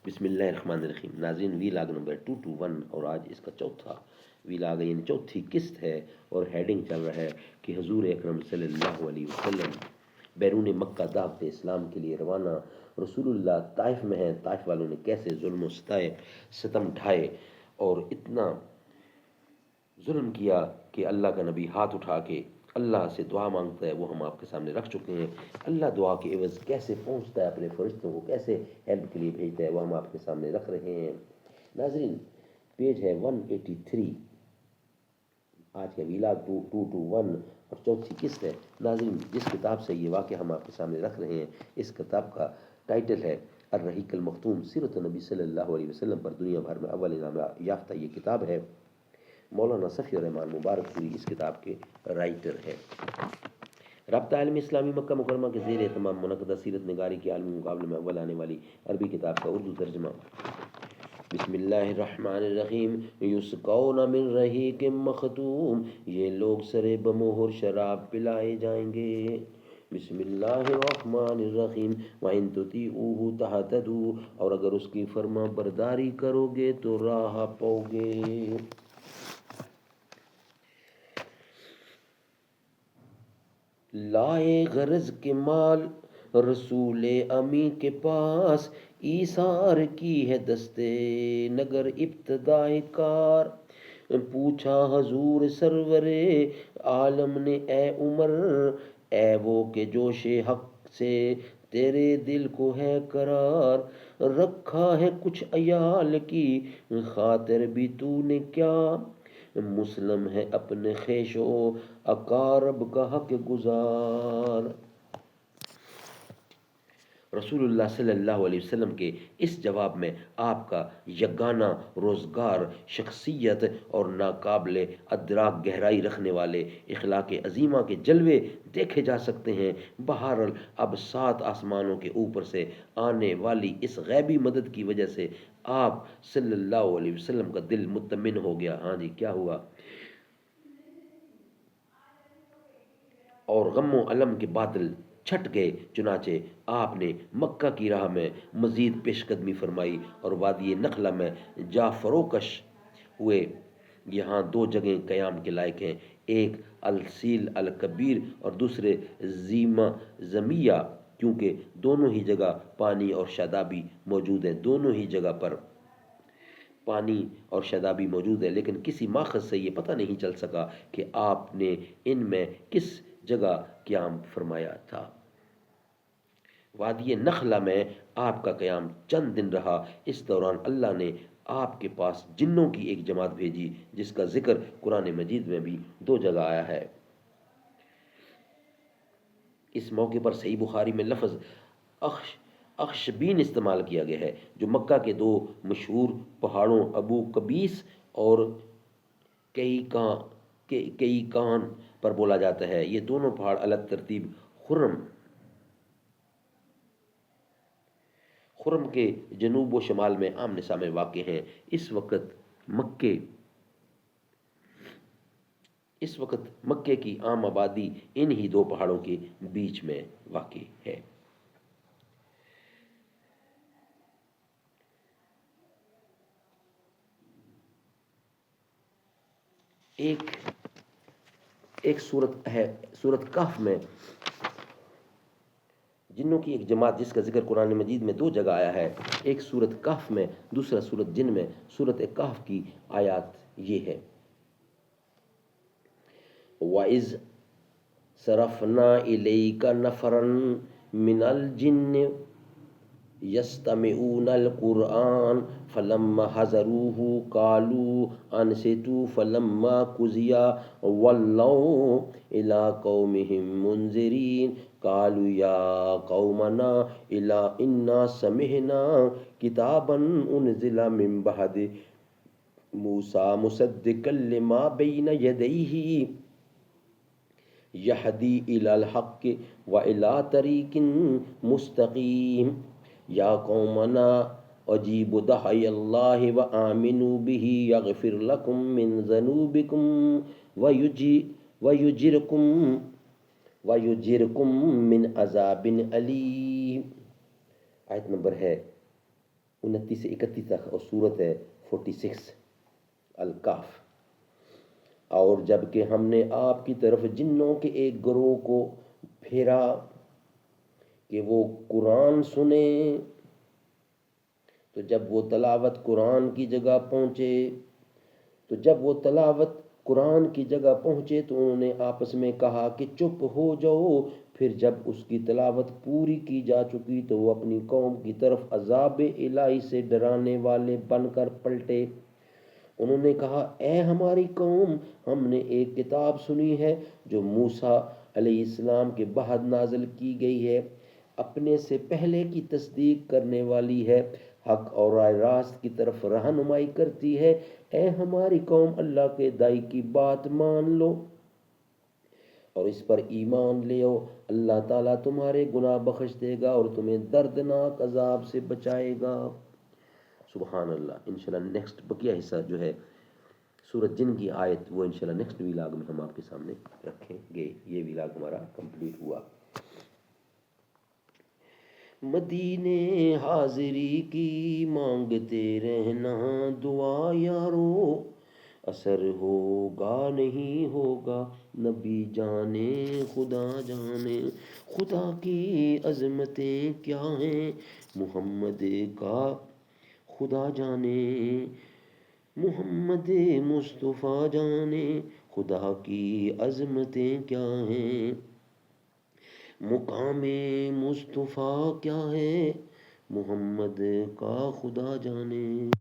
بسم اللہ الرحمن الرحیم. ناظرین، ویلاگ نمبر 221 اور آج اس کا چوتھا ویلاگ یعنی چوتھی قسط ہے، اور ہیڈنگ چل رہا ہے کہ حضور اکرم صلی اللہ علیہ وسلم بیرون مکہ دعوت اسلام کے لیے روانہ. رسول اللہ طائف میں ہیں، طائف والوں نے کیسے ظلم و ستم ڈھائے اور اتنا ظلم کیا کہ اللہ کا نبی ہاتھ اٹھا کے اللہ سے دعا مانگتا ہے، وہ ہم آپ کے سامنے رکھ چکے ہیں. اللہ دعا کے عوض کیسے پہنچتا ہے اپنے فرشتوں کو، کیسے ہیلپ کے لیے بھیجتا ہے، وہ ہم آپ کے سامنے رکھ رہے ہیں. ناظرین، پیج ہے 183. آج کا ویلاگ 221 اور چوتھی قسط ہے. ناظرین، جس کتاب سے یہ واقعہ ہم آپ کے سامنے رکھ رہے ہیں، اس کتاب کا ٹائٹل ہے الرحیق المختوم، سیرت نبی صلی اللہ علیہ وسلم پر دنیا بھر میں اول انعام یافتہ یہ کتاب ہے. مولانا صفی الرحمان مبارک پوری اس کتاب کے رائٹر ہے. رابطہ عالم اسلامی مکہ مکرمہ کے زیر اہتمام منعقدہ سیرت نگاری کے عالمی مقابلے میں اول آنے والی عربی کتاب کا اردو ترجمہ. بسم اللہ الرحمن الرحیم. یسقون من رحیق مختوم، یہ لوگ سرے بمہر شراب پلائے جائیں گے. بسم اللہ الرحمن الرحیم. وَإِن تُطِيعُوهُ تَهْتَدُوا، اور اگر اس کی فرما برداری کرو گے تو راہ پاؤ گے. لائے غرض کے مال رسول امی کے پاس، ایثار کی ہے دستے نگر ابتدائے کار. پوچھا حضور سرور عالم نے اے عمر، اے وہ کہ جوش حق سے تیرے دل کو ہے قرار. رکھا ہے کچھ عیال کی خاطر بھی تو نے کیا، مسلم ہے اپنے خیش و اقارب کا حق گزار. رسول اللہ صلی اللہ علیہ وسلم کے اس جواب میں آپ کا یگانہ روزگار، شخصیت اور ناقابل ادراک گہرائی رکھنے والے اخلاق عظیمہ کے جلوے دیکھے جا سکتے ہیں. بہرحال اب 7 آسمانوں کے اوپر سے آنے والی اس غیبی مدد کی وجہ سے آپ صلی اللہ علیہ وسلم کا دل مطمئن ہو گیا. ہاں جی، کیا ہوا؟ اور غم و علم کے بادل چھٹ گئے. چنانچہ آپ نے مکہ کی راہ میں مزید پیش قدمی فرمائی اور وادی نخلہ میں جا فروکش ہوئے. یہاں 2 جگہیں قیام کے لائق ہیں، ایک السیل الکبیر اور دوسرے زمیہ، کیونکہ دونوں ہی جگہ پانی اور شادابی موجود ہیں. دونوں ہی جگہ پر پانی اور شادابی موجود ہے، لیکن کسی ماخذ سے یہ پتہ نہیں چل سکا کہ آپ نے ان میں کس جگہ قیام فرمایا تھا. وادی نخلہ میں آپ کا قیام چند دن رہا. اس دوران اللہ نے آپ کے پاس جنوں کی ایک جماعت بھیجی جس کا ذکر قرآن مجید میں بھی 2 جگہ آیا ہے. اس موقع پر صحیح بخاری میں لفظ اخشبین استعمال کیا گیا ہے، جو مکہ کے 2 مشہور پہاڑوں ابو قبیس اور کئی کان پر بولا جاتا ہے. یہ دونوں پہاڑ الگ ترتیب خرم کے جنوب و شمال میں آمنے سامنے واقع ہیں. اس وقت مکے کی عام آبادی ان ہی 2 پہاڑوں کے بیچ میں واقع ہے. ایک سورت ہے، سورت کہف میں جنوں کی ایک جماعت جس کا ذکر قرآن مجید میں 2 جگہ آیا ہے. ایک سورت کہف میں، دوسرا سورت جن میں. سورت کہف کی آیات یہ ہے: وَإِذْ صَرَفْنَا إِلَيْكَ نَفَرًا مِنَ الْجِنِّ يَسْتَمِعُونَ الْقُرْآنَ فَلَمَّا حَضَرُوهُ قَالُوا أَنصِتُوا فَلَمَّا قُضِيَ وَلَّوْا إِلَىٰ قَوْمِهِم مُنذِرِينَ قَالُوا يَا قَوْمَنَا إِنَّا سَمِعْنَا كِتَابًا أُنزِلَ مِن بَعْدِ مُوسَىٰ مُصَدِّقًا لِّمَا بَيْنَ يَدَيْهِ يَهْدِي إِلَى الْحَقِّ وَإِلَىٰ طَرِيقٍ مُسْتَقِيمٍ یا قومنا اجیبوا داعی اللہ وآمنوا بہ یغفر لکم من ذنوبکم ویجرکم من عذاب علیم. آیت نمبر ہے 29 سے 31 تک، اور صورت ہے 46 الکاف۔ اور جب کہ ہم نے آپ کی طرف جنوں کے ایک گروہ کو پھیرا کہ وہ قرآن سنیں، تو جب وہ تلاوت قرآن کی جگہ پہنچے تو انہوں نے آپس میں کہا کہ چپ ہو جاؤ۔ پھر جب اس کی تلاوت پوری کی جا چکی تو وہ اپنی قوم کی طرف عذاب الہی سے ڈرانے والے بن کر پلٹے۔ انہوں نے کہا اے ہماری قوم، ہم نے ایک کتاب سنی ہے جو موسیٰ علیہ السلام کے بعد نازل کی گئی ہے، اپنے سے پہلے کی تصدیق کرنے والی ہے، حق اور راہ راست کی طرف رہنمائی کرتی ہے۔ اے ہماری قوم، اللہ کے دائی کی بات مان لو اور اس پر ایمان لے آؤ، اللہ تعالیٰ تمہارے گناہ بخش دے گا اور تمہیں دردناک عذاب سے بچائے گا۔ سبحان اللہ۔ انشاءاللہ نیکسٹ بقیہ حصہ جو ہے سورۃ جن کی آیت، وہ انشاءاللہ نیکسٹ ویلاگ میں ہم آپ کے سامنے رکھیں گے۔ یہ ویلاگ ہمارا کمپلیٹ ہوا۔ مدینے حاضری کی مانگتے رہنا دعا یارو، اثر ہوگا نہیں ہوگا نبی جانے خدا جانے، خدا کی عظمتیں کیا ہیں محمد کا خدا جانے، محمد مصطفیٰ جانے خدا کی عظمتیں کیا ہیں، مقام مصطفیٰ کیا ہے محمد کا خدا جانے۔